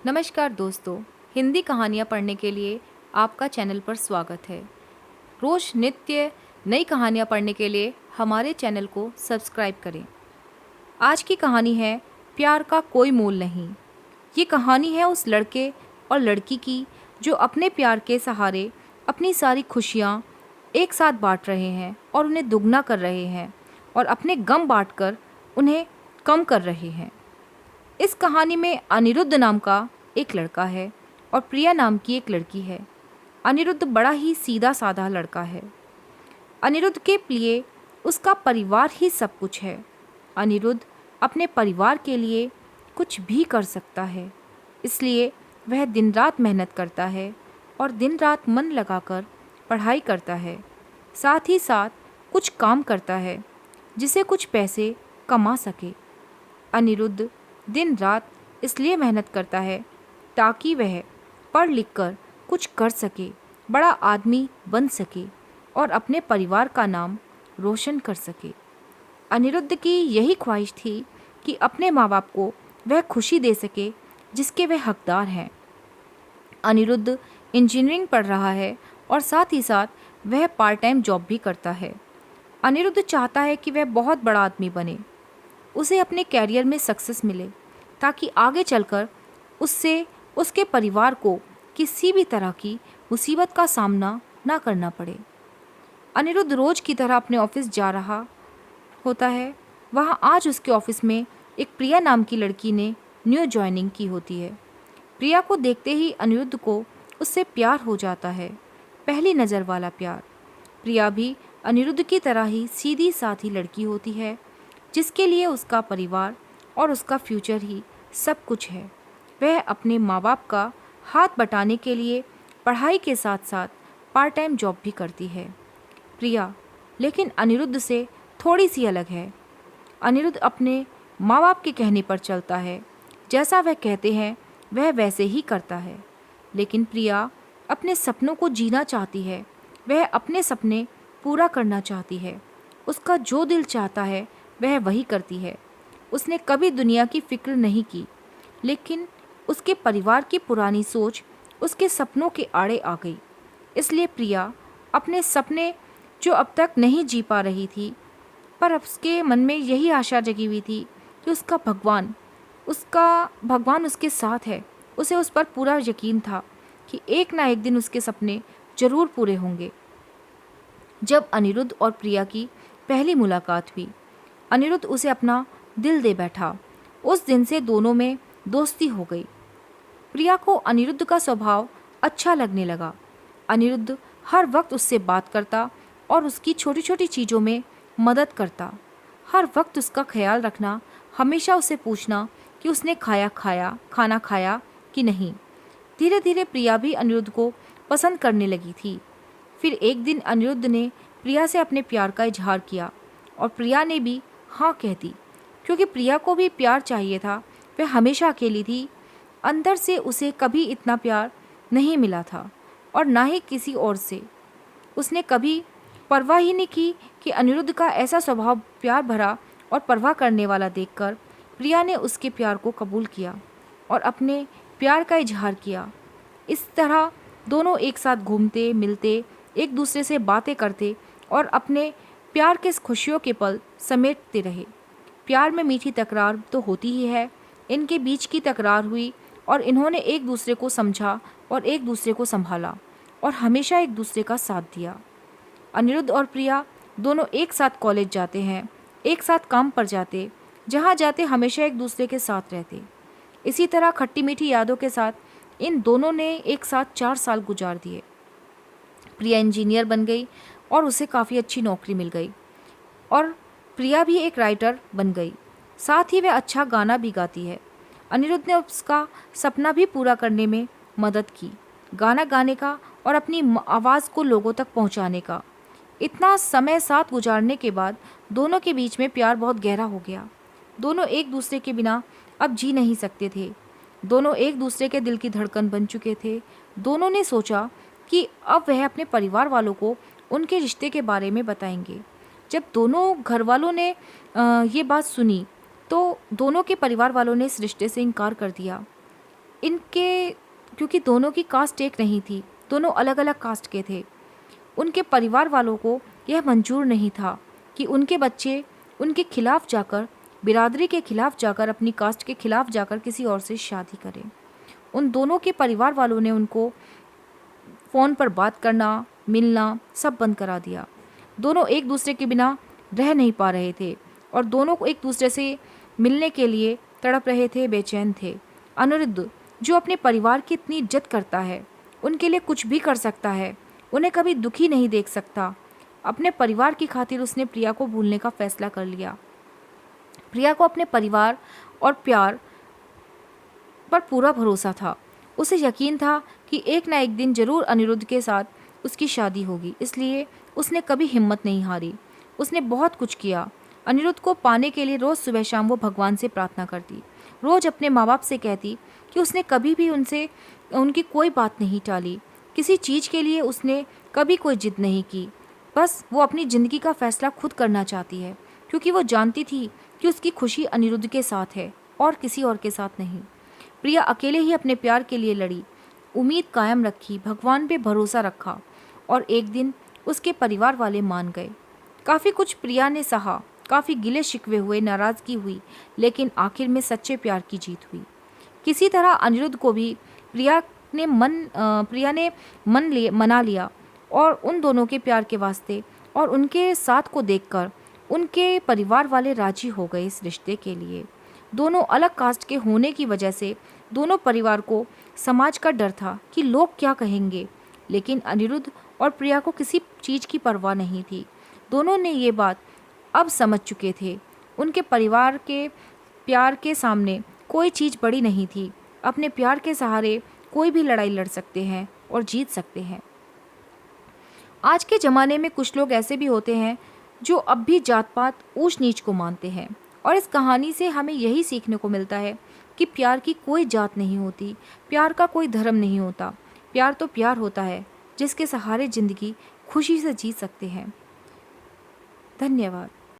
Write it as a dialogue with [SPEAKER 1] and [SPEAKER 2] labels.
[SPEAKER 1] नमस्कार दोस्तों, हिंदी कहानियाँ पढ़ने के लिए आपका चैनल पर स्वागत है। रोज़ नित्य नई कहानियाँ पढ़ने के लिए हमारे चैनल को सब्सक्राइब करें। आज की कहानी है प्यार का कोई मोल नहीं। ये कहानी है उस लड़के और लड़की की जो अपने प्यार के सहारे अपनी सारी खुशियाँ एक साथ बांट रहे हैं और उन्हें दुगना कर रहे हैं और अपने गम बांटकर उन्हें कम कर रहे हैं। इस कहानी में अनिरुद्ध नाम का एक लड़का है और प्रिया नाम की एक लड़की है। अनिरुद्ध बड़ा ही सीधा साधा लड़का है। अनिरुद्ध के लिए उसका परिवार ही सब कुछ है। अनिरुद्ध अपने परिवार के लिए कुछ भी कर सकता है, इसलिए वह दिन रात मेहनत करता है और दिन रात मन लगाकर पढ़ाई करता है। साथ ही साथ कुछ काम करता है जिसे कुछ पैसे कमा सके। अनिरुद्ध दिन रात इसलिए मेहनत करता है ताकि वह पढ़ लिख कर कुछ कर सके, बड़ा आदमी बन सके और अपने परिवार का नाम रोशन कर सके। अनिरुद्ध की यही ख्वाहिश थी कि अपने माँ बाप को वह खुशी दे सके जिसके वह हकदार हैं। अनिरुद्ध इंजीनियरिंग पढ़ रहा है और साथ ही साथ वह पार्ट टाइम जॉब भी करता है। अनिरुद्ध चाहता है कि वह बहुत बड़ा आदमी बने, उसे अपने कैरियर में सक्सेस मिले ताकि आगे चलकर उससे उसके परिवार को किसी भी तरह की मुसीबत का सामना ना करना पड़े। अनिरुद्ध रोज की तरह अपने ऑफिस जा रहा होता है। वहाँ आज उसके ऑफिस में एक प्रिया नाम की लड़की ने न्यू ज्वाइनिंग की होती है। प्रिया को देखते ही अनिरुद्ध को उससे प्यार हो जाता है, पहली नज़र वाला प्यार। प्रिया भी अनिरुद्ध की तरह ही सीधी साधी लड़की होती है जिसके लिए उसका परिवार और उसका फ्यूचर ही सब कुछ है। वह अपने माँ बाप का हाथ बटाने के लिए पढ़ाई के साथ साथ पार्ट टाइम जॉब भी करती है प्रिया, लेकिन अनिरुद्ध से थोड़ी सी अलग है। अनिरुद्ध अपने माँ बाप के कहने पर चलता है, जैसा वह कहते हैं वह वैसे ही करता है। लेकिन प्रिया अपने सपनों को जीना चाहती है, वह अपने सपने पूरा करना चाहती है। उसका जो दिल चाहता है वह वही करती है। उसने कभी दुनिया की फिक्र नहीं की, लेकिन उसके परिवार की पुरानी सोच उसके सपनों के आड़े आ गई। इसलिए प्रिया अपने सपने जो अब तक नहीं जी पा रही थी, पर उसके मन में यही आशा जगी हुई थी कि उसका भगवान उसके साथ है। उसे उस पर पूरा यकीन था कि एक ना एक दिन उसके सपने जरूर पूरे होंगे। जब अनिरुद्ध और प्रिया की पहली मुलाकात हुई, अनिरुद्ध उसे अपना दिल दे बैठा। उस दिन से दोनों में दोस्ती हो गई। प्रिया को अनिरुद्ध का स्वभाव अच्छा लगने लगा। अनिरुद्ध हर वक्त उससे बात करता और उसकी छोटी छोटी चीज़ों में मदद करता। हर वक्त उसका ख्याल रखना, हमेशा उसे पूछना कि उसने खाना खाया कि नहीं। धीरे धीरे प्रिया भी अनिरुद्ध को पसंद करने लगी थी। फिर एक दिन अनिरुद्ध ने प्रिया से अपने प्यार का इजहार किया और प्रिया ने भी हाँ कह दी, क्योंकि प्रिया को भी प्यार चाहिए था। वह हमेशा अकेली थी। अंदर से उसे कभी इतना प्यार नहीं मिला था और ना ही किसी और से। उसने कभी परवाह ही नहीं की कि अनिरुद्ध का ऐसा स्वभाव प्यार भरा और परवाह करने वाला देखकर प्रिया ने उसके प्यार को कबूल किया और अपने प्यार का इजहार किया। इस तरह दोनों एक साथ घूमते मिलते, एक दूसरे से बातें करते और अपने प्यार के खुशियों के पल समेटते रहे। प्यार में मीठी तकरार तो होती ही है। इनके बीच की तकरार हुई और इन्होंने एक दूसरे को समझा और एक दूसरे को संभाला और हमेशा एक दूसरे का साथ दिया। अनिरुद्ध और प्रिया दोनों एक साथ कॉलेज जाते हैं, एक साथ काम पर जाते, जहाँ जाते हमेशा एक दूसरे के साथ रहते। इसी तरह खट्टी मीठी यादों के साथ इन दोनों ने एक साथ 4 साल गुजार दिए। प्रिया इंजीनियर बन गई और उसे काफ़ी अच्छी नौकरी मिल गई और प्रिया भी एक राइटर बन गई। साथ ही वह अच्छा गाना भी गाती है। अनिरुद्ध ने उसका सपना भी पूरा करने में मदद की, गाना गाने का और अपनी आवाज़ को लोगों तक पहुंचाने का। इतना समय साथ गुजारने के बाद दोनों के बीच में प्यार बहुत गहरा हो गया। दोनों एक दूसरे के बिना अब जी नहीं सकते थे। दोनों एक दूसरे के दिल की धड़कन बन चुके थे। दोनों ने सोचा कि अब वह अपने परिवार वालों को उनके रिश्ते के बारे में बताएंगे। जब दोनों घर वालों ने ये बात सुनी तो दोनों के परिवार वालों ने इस रिश्ते से इनकार कर दिया। इनके क्योंकि दोनों की कास्ट एक नहीं थी, दोनों अलग अलग कास्ट के थे। उनके परिवार वालों को यह मंजूर नहीं था कि उनके बच्चे उनके खिलाफ जाकर, बिरादरी के खिलाफ जाकर, अपनी कास्ट के खिलाफ जाकर किसी और से शादी करें। उन दोनों के परिवार वालों ने उनको फ़ोन पर बात करना, मिलना सब बंद करा दिया। दोनों एक दूसरे के बिना रह नहीं पा रहे थे और दोनों को एक दूसरे से मिलने के लिए तड़प रहे थे, बेचैन थे। अनिरुद्ध, जो अपने परिवार की इतनी इज्जत करता है, उनके लिए कुछ भी कर सकता है, उन्हें कभी दुखी नहीं देख सकता, अपने परिवार की खातिर उसने प्रिया को भूलने का फैसला कर लिया। प्रिया को अपने परिवार और प्यार पर पूरा भरोसा था। उसे यकीन था कि एक ना एक दिन जरूर अनिरुद्ध के साथ उसकी शादी होगी, इसलिए उसने कभी हिम्मत नहीं हारी। उसने बहुत कुछ किया। अनिरुद्ध को पाने के लिए रोज़ सुबह शाम वो भगवान से प्रार्थना करती, रोज़ अपने माँ बाप से कहती कि उसने कभी भी उनकी कोई बात नहीं टाली, किसी चीज़ के लिए उसने कभी कोई जिद नहीं की। बस वो अपनी ज़िंदगी का फैसला खुद करना चाहती है, क्योंकि वो जानती थी कि उसकी खुशी अनिरुद्ध के साथ है और किसी और के साथ नहीं। प्रिया अकेले ही अपने प्यार के लिए लड़ी, उम्मीद कायम रखी, भगवान पे भरोसा रखा और एक दिन उसके परिवार वाले मान गए। काफ़ी कुछ प्रिया ने सहा, काफ़ी गिले शिकवे हुए, नाराज़गी हुई, लेकिन आखिर में सच्चे प्यार की जीत हुई। किसी तरह अनिरुद्ध को भी प्रिया ने मना लिया और उन दोनों के प्यार के वास्ते और उनके साथ को देखकर उनके परिवार वाले राजी हो गए इस रिश्ते के लिए। दोनों अलग कास्ट के होने की वजह से दोनों परिवार को समाज का डर था कि लोग क्या कहेंगे, लेकिन अनिरुद्ध और प्रिया को किसी चीज़ की परवाह नहीं थी। दोनों ने ये बात अब समझ चुके थे। उनके परिवार के प्यार के सामने कोई चीज़ बड़ी नहीं थी। अपने प्यार के सहारे कोई भी लड़ाई लड़ सकते हैं और जीत सकते हैं। आज के ज़माने में कुछ लोग ऐसे भी होते हैं जो अब भी जात पात, ऊंच नीच को मानते हैं, और इस कहानी से हमें यही सीखने को मिलता है कि प्यार की कोई जात नहीं होती, प्यार का कोई धर्म नहीं होता। प्यार तो प्यार होता है जिसके सहारे ज़िंदगी खुशी से जी सकते हैं। धन्यवाद।